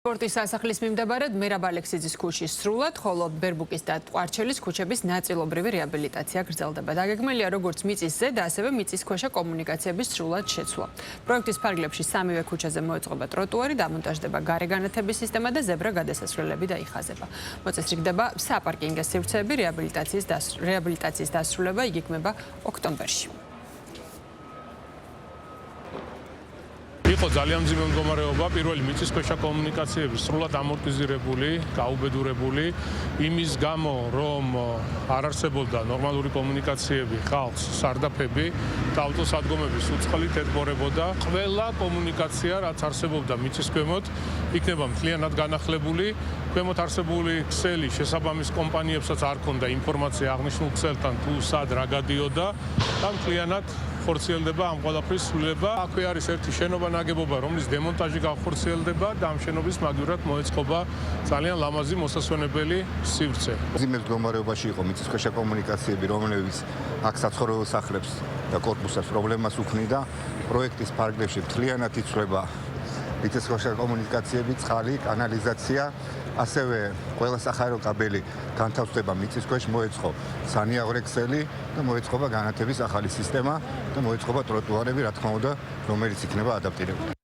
სპორტის სასახლის მიმდებარედ მერაბ ალექსიძის ქუჩის სრულად, ხოლო ბერბუკის და ტყვარჩელის ქუჩების ნაწილობრივი რეაბილიტაცია გრძელდება. დაგეგმილია როგორც მიწის ზედა, ასევე მიწისქვეშა კომუნიკაციების სრულად შეცვლა. პროექტის ფარგლებში სამივე ქუჩაზე მოეწყობა ტროტუარი, დამონტაჟდება გარეგანათების სისტემა და ზებრა გადასასვლელები დაიხაზება. მოწესრიგდება საპარკინგო სივრცეები, რეაბილიტაციის დასრულება იგეგმება ოქტომბერში. იყო ძალიან მძიმე მდგომარეობა, პირველი მიწისქვეშა კომუნიკაციები სრულად ამორტიზირებული, გაუბედურებული, იმის გამო, რომ არ არსებობდა ნორმალური კომუნიკაციები, ხალხს სარდაფები და ავტოსადგომების უწყლით ეტბორებოდა. ყველა კომუნიკაცია, რაც არსებობდა მიწის ქვემოთ, იქნება მთლიანად განახლებული. ქვემოთ არსებული ქსელი შესაბამის კომპანიებსაც არ ქონდა ინფორმაცია აღნიშნულ ქსელთან თუ სად რა გადიოდა და მთლიანად ხორციელდება ამ ყველაფრის სრულება. აქვე არის ერთი შენობა ნაგებობა, რომლის დემონტაჟი განხორციელდება და ამ შენობის მაგივრად მოეწყობა ძალიან ლამაზი მოსასვენებელი სივრცე. მძიმე მდგომარეობაში იყო მიწისქვეშა კომუნიკაციები, რომლებიც აქ საცხოვრებელ სახლებს და კორპუსებს პრობლემას უქმნიდა. პროექტის ფარგლებში მთლიანად იცვლება მიწისქვეშა კომუნიკაციები, წყალი, კანალიზაცია, ასევე ყველა სახაერო კაბელი განთავსდება მიწისქვეშ, მოეწყო სანიაღვრე ქსელი და მოეწყობა განათების ახალი სისტემა და მოეწყობა ტროტუარები, რა თქმა უნდა, რომელიც იქნება ადაპტირებული.